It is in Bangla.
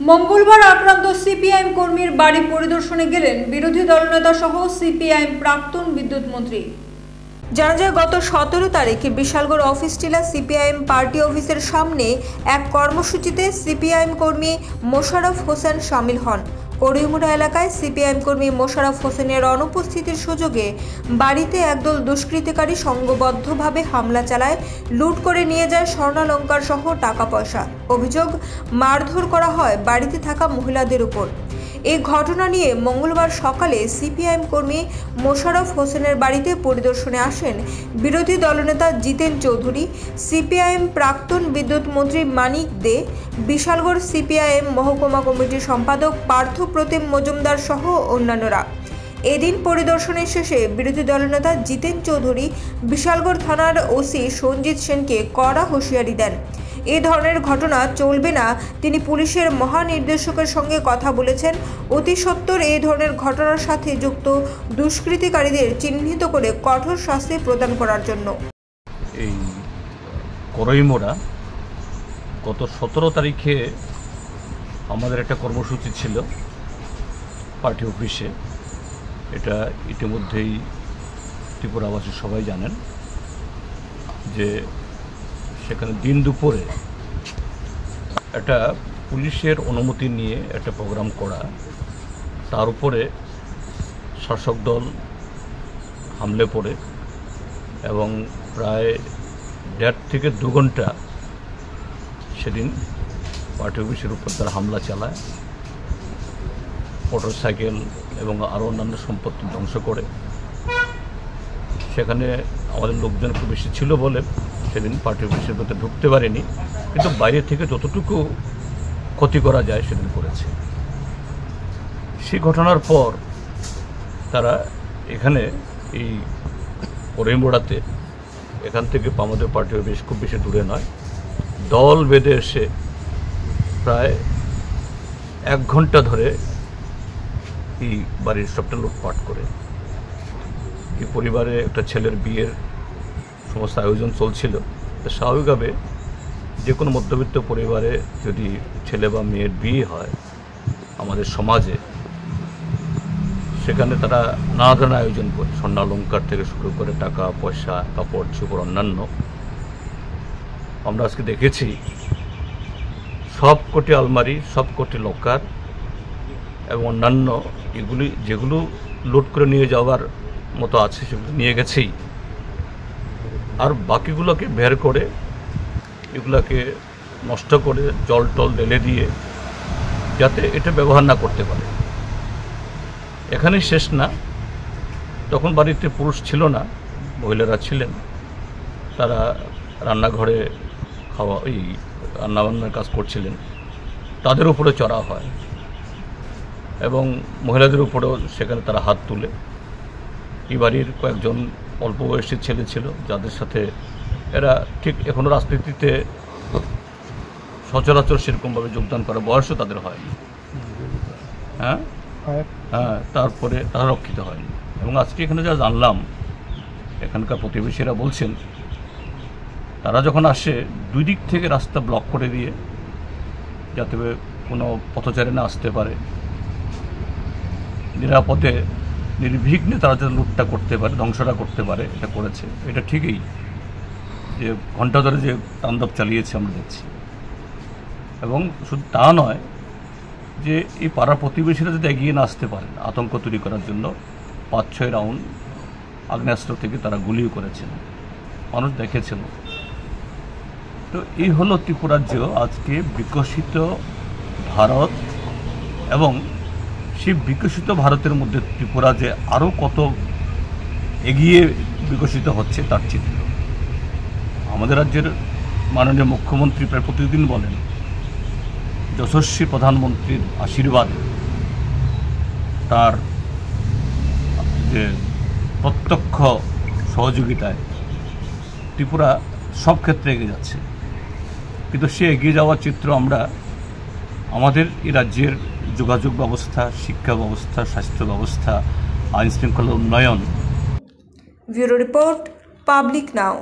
মঙ্গলবার আক্রান্ত সিপিআইএম কর্মীর বাড়ি পরিদর্শনে গেলেন বিরোধী দলনেতা সহ সিপিআইএম প্রাক্তন বিদ্যুৎ মন্ত্রী। জানা যায়, গত 17 তারিখে বিশালগড় অফিস টিলা সিপিআইএম পার্টি অফিসের সামনে এক কর্মসূচিতে সিপিআইএম কর্মী মোশাররফ হোসেন শামিল হন। করিমুড়া এলাকায় সিপিআইএম কর্মী মোশাররফ হোসেনের অনুপস্থিতির সুযোগে বাড়িতে একদল দুষ্কৃতিকারী সংঘবদ্ধভাবে হামলা চালায়, লুট করে নিয়ে যায় স্বর্ণালংকার সহ টাকা পয়সা। অভিযোগ, মারধর করা হয় বাড়িতে থাকা মহিলাদের উপর। এই ঘটনা নিয়ে মঙ্গলবার সকালে সিপিআইএম কর্মী মোশাররফ হোসেনের বাড়িতে পরিদর্শনে আসেন বিরোধী দলনেতা জিতেন চৌধুরী, সিপিআইএম প্রাক্তন বিদ্যুৎ মন্ত্রী মানিক দে, বিশালগড় সিপিআইএম মহকুমা কমিটির সম্পাদক পার্থ প্রতিম মজুমদার সহ অন্যান্যরা। এদিন পরিদর্শনের শেষে বিরোধী দলনেতা জিতেন চৌধুরী বিশালগড় থানার ওসি সঞ্জিত সেনকে কড়া হুঁশিয়ারি দেন। এই ধরনের ঘটনা চলবে না। তিনি পুলিশের মহানির্দেশকের সঙ্গে কথা বলেছেন, অতি সত্বর এই ধরনের ঘটনার সাথে যুক্ত দুষ্কৃতিকারীদের চিহ্নিত করে কঠোর শাস্তি প্রদান করার জন্য। এই করিমুড়া গত 17 তারিখে আমাদের একটা কর্মসূচি ছিল পার্টি অফিসে। এটা ইতিমধ্যেই ত্রিপুরাবাসী সবাই জানেন যে সেখানে দিন দুপুরে একটা পুলিশের অনুমতি নিয়ে একটা প্রোগ্রাম করা, তার উপরে শাসক দল হামলে পড়ে এবং প্রায় 1.5 থেকে 2 ঘন্টা সেদিন পার্টি অফিসের উপর তারা হামলা চালায়, মোটরসাইকেল এবং আরও অন্যান্য সম্পত্তি ধ্বংস করে। সেখানে আমাদের লোকজন খুব বেশি ছিল বলে সেদিন পার্টি অফিসের ভেতরে ঢুকতে পারেনি, কিন্তু বাইরে থেকে যতটুকু ক্ষতি করা যায় সেদিন করেছে। সেই ঘটনার পর তারা এখানে এই করিমুড়াতে, এখান থেকে আমাদের পার্টি অফিস খুব বেশি দূরে নয়, দল বেঁধে এসে প্রায় 1 ঘন্টা ধরে এই বাড়ির সবটা লুটপাট করে। এই পরিবারে একটা ছেলের বিয়ের সমস্ত আয়োজন চলছিল। স্বাভাবিকভাবে যে কোনো মধ্যবিত্ত পরিবারে যদি ছেলে বা মেয়ের বিয়ে হয় আমাদের সমাজে, সেখানে তারা নানা ধরনের আয়োজন করে, স্বর্ণালংকার থেকে শুরু করে টাকা পয়সা, কাপড় চোপড়, অন্যান্য। আমরা আজকে দেখেছি সব কোটি আলমারি, সব কোটি লকার এবং অন্যান্য এগুলি যেগুলো লুট করে নিয়ে যাওয়ার মতো আছে সেগুলো নিয়ে গেছেই, আর বাকিগুলোকে বের করে এগুলোকে নষ্ট করে জল টল ঢেলে দিয়ে যাতে এটা ব্যবহার না করতে পারে। এখানেই শেষ না, তখন বাড়িতে পুরুষ ছিল না, মহিলারা ছিলেন। তারা রান্নাঘরে রান্নাবান্নার কাজ করছিলেন, তাদের উপরে চড়া হয় এবং মহিলাদের উপরেও সেখানে তারা হাত তুলে। এই বাড়ির কয়েকজন অল্প বয়সী ছেলে ছিল যাদের সাথে এরা ঠিক এখনও রাজনীতিতে সচরাচর সেরকমভাবে যোগদান করার বয়সও তাদের হয়নি। হ্যাঁ, তারপরে তারা রক্ষিত হয়নি। এবং আজকে এখানে যা জানলাম, এখানকার প্রতিবেশীরা বলছেন তারা যখন আসে 2 দিক থেকে রাস্তা ব্লক করে দিয়ে যাতে কোনো পথচারী না আসতে পারে, নিরাপদে নির্বিঘ্নে তারা যাতে লুটটা করতে পারে, ধ্বংসটা করতে পারে, এটা করেছে। এটা ঠিকই যে ঘন্টা ধরে যে তাণ্ডব চালিয়েছে আমরা দেখছি। এবং শুধু তা নয়, যে এই পাড়া প্রতিবেশীরা যদি এগিয়ে না আসতে পারেন আতঙ্ক তৈরি করার জন্য 5-6 রাউন্ড আগ্নেয়াস্ত্র থেকে তারা গুলিও করেছেন, মানুষ দেখেছেন। তো এই হলো ত্রিপুরাজ্য আজকে বিকশিত ভারত, এবং সেই বিকশিত ভারতের মধ্যে ত্রিপুরা যে আরও কত এগিয়ে বিকশিত হচ্ছে তার চিত্র। আমাদের রাজ্যের মাননীয় মুখ্যমন্ত্রী প্রায় প্রতিদিন বলেন, যশস্বী প্রধানমন্ত্রীর আশীর্বাদ, তার যে প্রত্যক্ষ সহযোগিতায় ত্রিপুরা সব ক্ষেত্রে এগিয়ে যাচ্ছে। কিন্তু সে এগিয়ে যাওয়ার চিত্র আমরা আমাদের এই রাজ্যের যোগাযোগ ব্যবস্থা, শিক্ষা ব্যবস্থা, স্বাস্থ্য ব্যবস্থা, আইন শৃঙ্খলা উন্নয়ন। ব্যুরো রিপোর্ট, পাবলিক নাও।